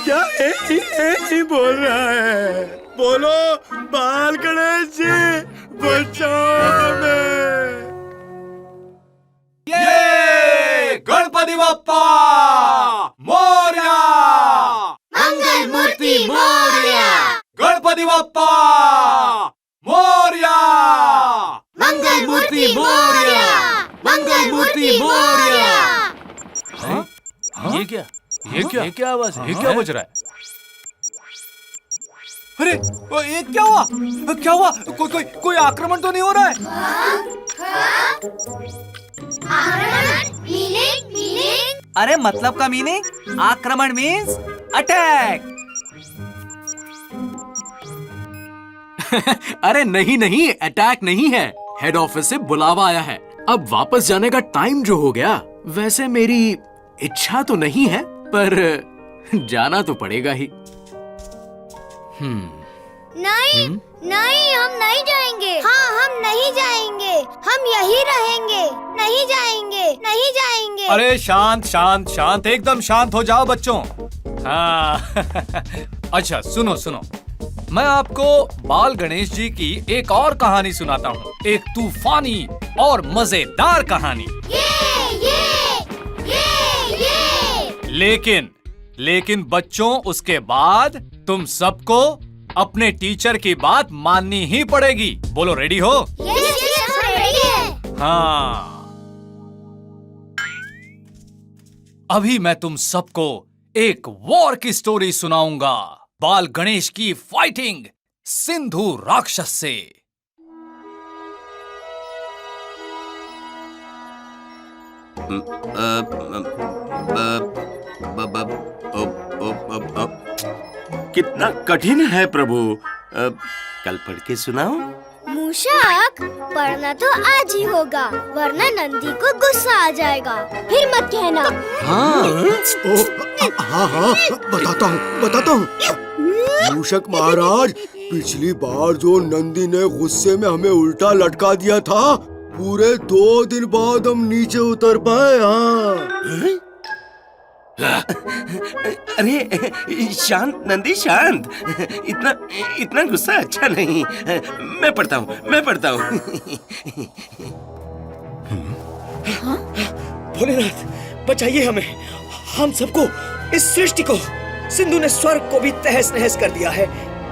क्या ही बोल रहा है? बोलो बाल गणेश जी, बचाओ हमें। ये गणपति बप्पा मोरया, मंगल मूर्ति मोरया, गणपति बप्पा मोरया, मंगल मूर्ति मोरया, मंगल मूर्ति मोरया। ये क्या आवाज है? ये क्या बज रहा है? अरे ये क्या हुआ? क्या हुआ? कोई आक्रमण तो नहीं हो रहा है? अरे मतलब का मीनिंग? आक्रमण मीन्स अटैक। अरे नहीं, अटैक नहीं है, हेड ऑफिस से बुलावा आया है। अब वापस जाने का टाइम जो हो गया, वैसे मेरी इच्छा तो नहीं है, पर जाना तो पड़ेगा ही। नहीं, नहीं, हम नहीं जाएंगे। हाँ, हम नहीं जाएंगे, हम यही रहेंगे। नहीं जाएंगे, नहीं जाएंगे। अरे शांत शांत शांत, एकदम शांत हो जाओ बच्चों। हाँ अच्छा सुनो, मैं आपको बाल गणेश जी की एक और कहानी सुनाता हूँ, एक तूफानी और मजेदार कहानी। लेकिन बच्चों, उसके बाद तुम सबको अपने टीचर की बात माननी ही पड़ेगी। बोलो रेडी हो? यस, हम रेडी हैं। हाँ, अभी मैं तुम सबको एक वॉर की स्टोरी सुनाऊंगा, बाल गणेश की फाइटिंग सिंधु राक्षस से। कितना कठिन है प्रभु, कल पढ़ के सुनाओ। मूषक, पढ़ना तो आज ही होगा, वरना नंदी को गुस्सा आ जाएगा। फिर मत कहना। हाँ, बताता हूँ। मूषक महाराज, पिछली बार जो नंदी ने गुस्से में हमें उल्टा लटका दिया था, पूरे 2 दिन बाद हम नीचे उतर पाए। हाँ। अरे शांत नंदी, शांत। इतना गुस्सा अच्छा नहीं। मैं पढ़ता हूँ। भोलेनाथ, बचाइए हमें, हम सबको, इस सृष्टि को। सिंधु ने स्वर्ग को भी तहस नहस कर दिया है।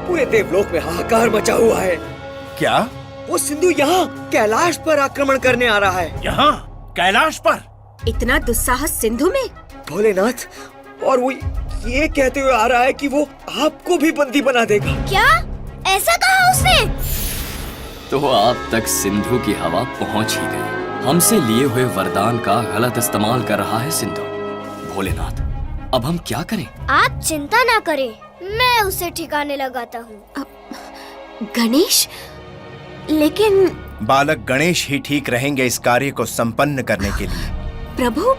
पूरे देवलोक में हाहाकार मचा हुआ है। क्या? वो सिंधु यहाँ कैलाश पर आक्रमण करने आ रहा है। यहाँ कैलाश पर? इतना दुस्साहस सिंधु में? भोलेनाथ, और वो ये कहते हुए आ रहा है कि वो आपको भी बंदी बना देगा। क्या? ऐसा कहा उसने? तो अब तक सिंधु की हवा पहुंच ही गई। हमसे लिए हुए वरदान का गलत इस्तेमाल कर रहा है सिंधु। भोलेनाथ, अब हम क्या करें? आप चिंता ना करें, मैं उसे ठिकाने लगाता हूँ। गणेश, लेकिन बालक गणेश ही ठीक रहेंगे इस कार्य को संपन्न करने के लिए। प्रभु,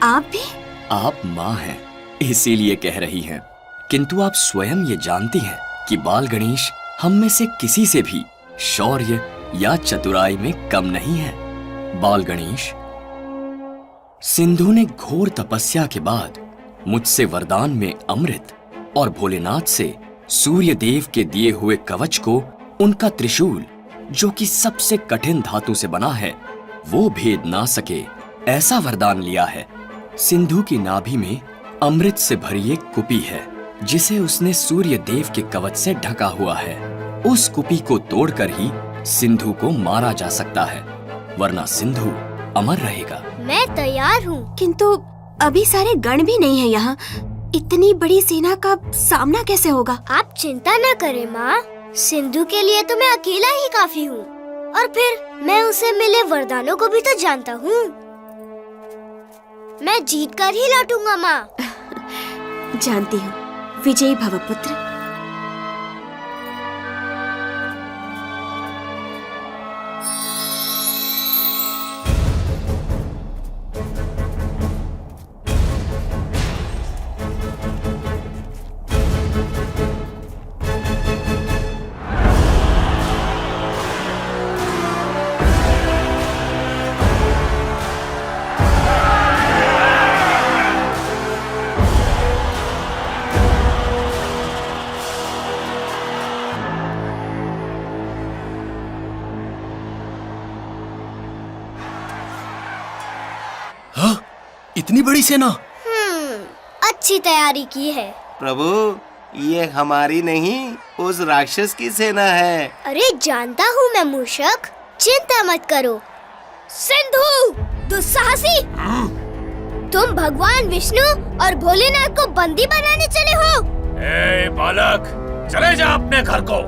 आप भी? आप माँ हैं, इसीलिए कह रही हैं। किंतु आप स्वयं ये जानती हैं कि बाल गणेश हम में से किसी से भी शौर्य या चतुराई में कम नहीं है। बाल गणेश, सिंधु ने घोर तपस्या के बाद मुझसे वरदान में अमृत और भोलेनाथ से सूर्य देव के दिए हुए कवच को उनका त्रिशूल, जो कि सबसे कठिन धातु से बना है, वो भेद ना सके, ऐसा वरदान लिया है। सिंधु की नाभि में अमृत से भरी एक कुपी है, जिसे उसने सूर्य देव के कवच से ढका हुआ है। उस कुपी को तोड़कर ही सिंधु को मारा जा सकता है, वरना सिंधु अमर रहेगा। मैं तैयार हूँ। किंतु अभी सारे गण भी नहीं है यहाँ। इतनी बड़ी सेना का सामना कैसे होगा? आप चिंता न करें माँ, सिंधु के लिए तो मैं अकेला ही काफी हूँ। और फिर मैं उसे मिले वरदानों को भी तो जानता हूँ। मैं जीत कर ही लौटूंगा माँ। जानती हूँ। विजयी भव पुत्र। इतनी बड़ी सेना? अच्छी तैयारी की है। प्रभु, ये हमारी नहीं, उस राक्षस की सेना है। अरे जानता हूँ मैं मूषक, चिंता मत करो। सिंधु दुस्साहसी, तुम भगवान विष्णु और भोलेनाथ को बंदी बनाने चले हो। ए बालक, चले जा अपने घर को।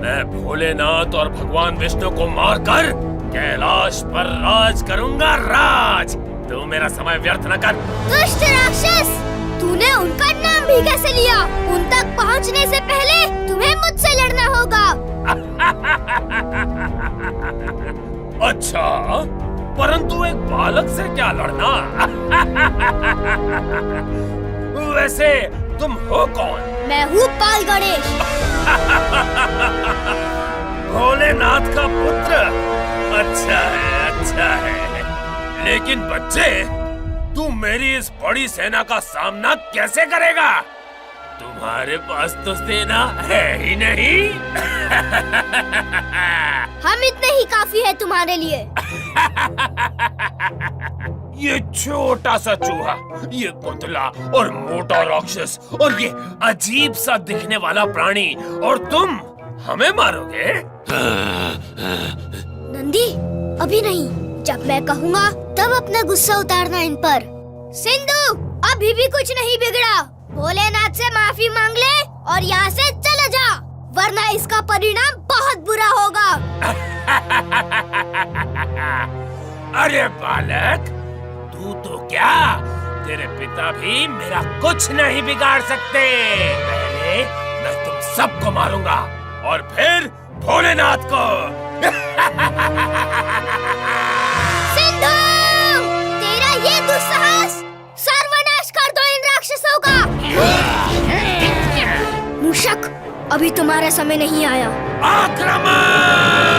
मैं भोलेनाथ और भगवान विष्णु को मारकर कैलाश पर राज करूंगा, राज। तू मेरा समय व्यर्थ न कर। दुष्ट राक्षस, तूने उनका नाम भी कैसे लिया? उन तक पहुंचने से पहले तुम्हें मुझसे लड़ना होगा। अच्छा, परंतु एक बालक से क्या लड़ना? वैसे तुम हो कौन? मैं हूँ बाल गणेश। भोलेनाथ का पुत्र। अच्छा है, अच्छा है। लेकिन बच्चे, तू मेरी इस बड़ी सेना का सामना कैसे करेगा? तुम्हारे पास तो सेना है ही नहीं। हम इतने ही काफी है तुम्हारे लिए। ये छोटा सा चूहा, ये कुतला और मोटा राक्षस और ये अजीब सा दिखने वाला प्राणी, और तुम हमें मारोगे? नंदी, अभी नहीं, जब मैं कहूँगा तब अपना गुस्सा उतारना इन पर। सिंधु, अभी भी कुछ नहीं बिगड़ा। भोलेनाथ से माफी मांग ले और यहाँ से चला जा, वरना इसका परिणाम बहुत बुरा होगा। अरे बालक, तू तो क्या, तेरे पिता भी मेरा कुछ नहीं बिगाड़ सकते। पहले मैं तुम सबको मारूंगा और फिर भोलेनाथ को। सिंधु, तेरा ये दुस्साहस सर्वनाश कर दो इन राक्षसों का। मूषक, अभी तुम्हारा समय नहीं आया। आक्रमण!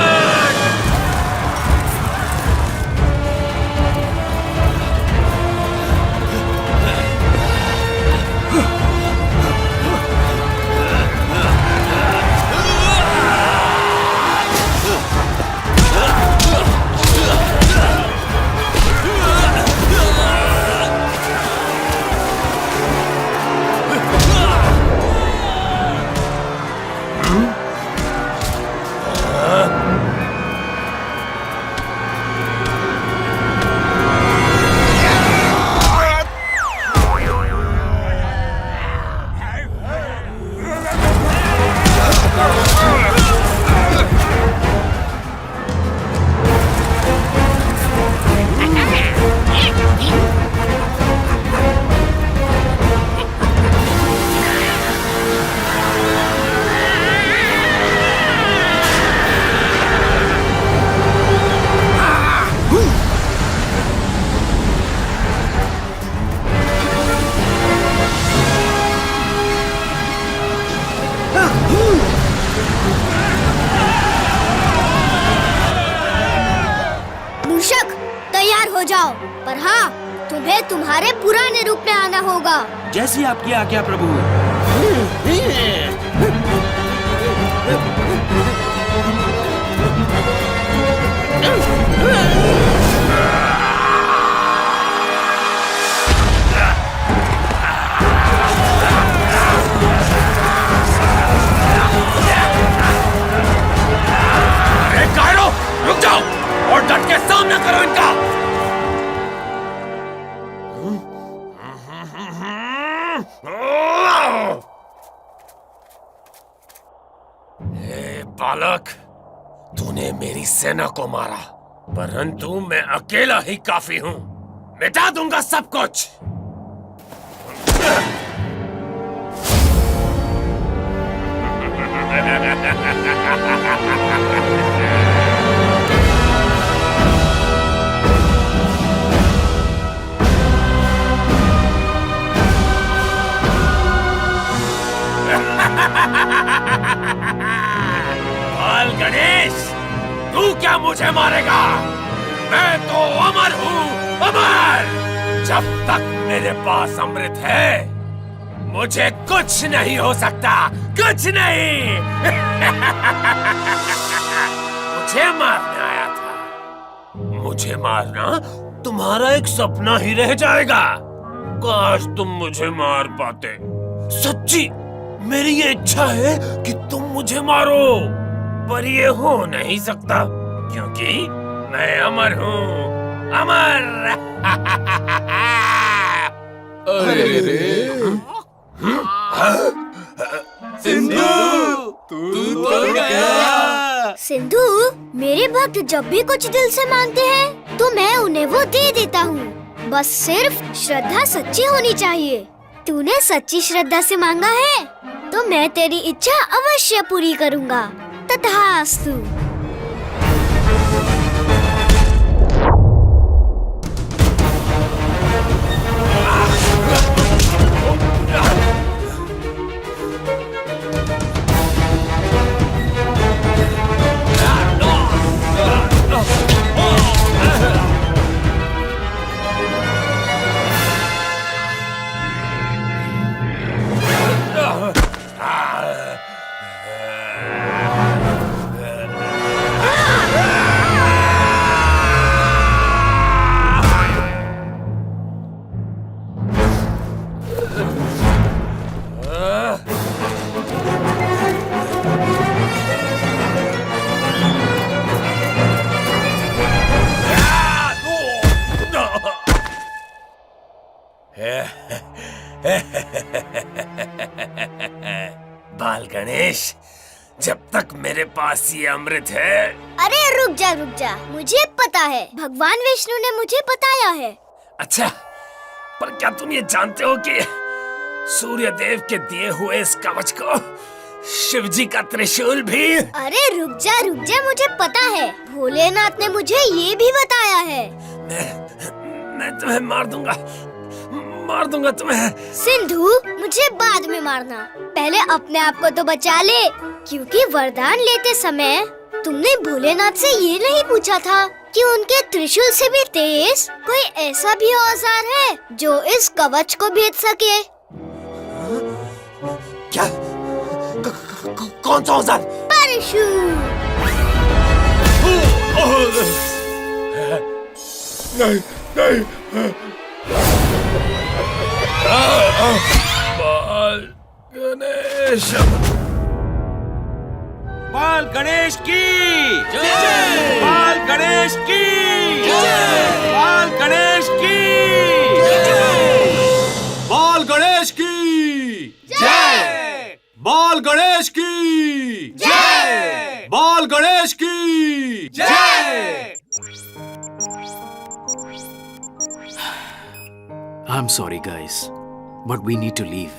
रूप में आना होगा। जैसी आपकी आज्ञा प्रभु। अरे कायरो, रुक जाओ और डट के सामना करो इनका। ए बालक, तूने मेरी सेना को मारा, परंतु मैं अकेला ही काफी हूं। मिटा दूंगा सब कुछ। बाल गणेश, तू क्या मुझे मारेगा? मैं तो अमर हूँ, अमर। जब तक मेरे पास अमृत है, मुझे कुछ नहीं हो सकता, कुछ नहीं। मुझे मारने आया था। मुझे मारना तुम्हारा एक सपना ही रह जाएगा। काश तुम मुझे मार पाते। सच्ची मेरी ये इच्छा है कि तुम मुझे मारो, पर ये हो नहीं सकता क्योंकि मैं अमर हूँ, अमर। अरे रे, सिंधु, तू तो गया। सिंधु, मेरे भक्त जब भी कुछ दिल से मांगते हैं तो मैं उन्हें वो दे देता हूँ। बस सिर्फ श्रद्धा सच्ची होनी चाहिए। तूने सच्ची श्रद्धा से मांगा है तो मैं तेरी इच्छा अवश्य पूरी करूँगा। तथास्तु। बाल गणेश, जब तक मेरे पास ये अमृत है। अरे रुक जा, मुझे पता है, भगवान विष्णु ने मुझे बताया है। अच्छा, पर क्या तुम ये जानते हो कि सूर्य देव के दिए हुए इस कवच को शिव जी का त्रिशूल भी? अरे रुक जा, मुझे पता है। भोलेनाथ ने मुझे ये भी बताया है। मैं तुम्हें मार दूंगा तुम्हें। सिंधु, मुझे बाद में मारना, पहले अपने आप को तो बचा ले, क्योंकि वरदान लेते समय तुमने भोलेनाथ से ये नहीं पूछा था कि उनके त्रिशूल से भी तेज कोई ऐसा भी औजार है जो इस कवच को भेद सके। क्या? कौन सा औजार? परशु। नहीं। बाल गणेश। बाल गणेश की जय। बाल गणेश की जय। बाल गणेश की जय। बाल गणेश की जय। बाल गणेश की जय। बाल गणेश की जय। I'm sorry, guys, but we need to leave.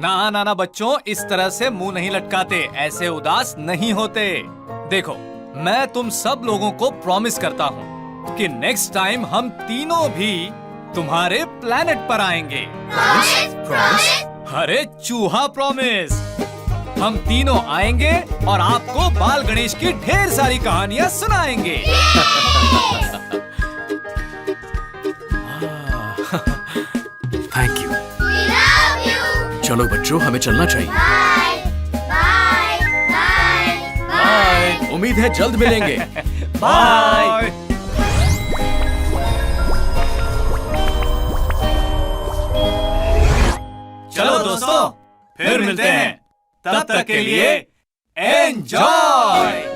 ना बच्चों, इस तरह से मुंह नहीं लटकाते, ऐसे उदास नहीं होते। देखो, मैं तुम सब लोगों को प्रॉमिस करता हूँ कि नेक्स्ट टाइम हम तीनों भी तुम्हारे प्लेनेट पर आएंगे। अरे चूहा प्रॉमिस। हम तीनों आएंगे और आपको बाल गणेश की ढेर सारी कहानियां सुनाएंगे। Thank you. चलो बच्चों, हमें चलना चाहिए। बाय। उम्मीद है जल्द मिलेंगे। बाय। चलो दोस्तों, फिर मिलते हैं। तब तक के लिए एंजॉय।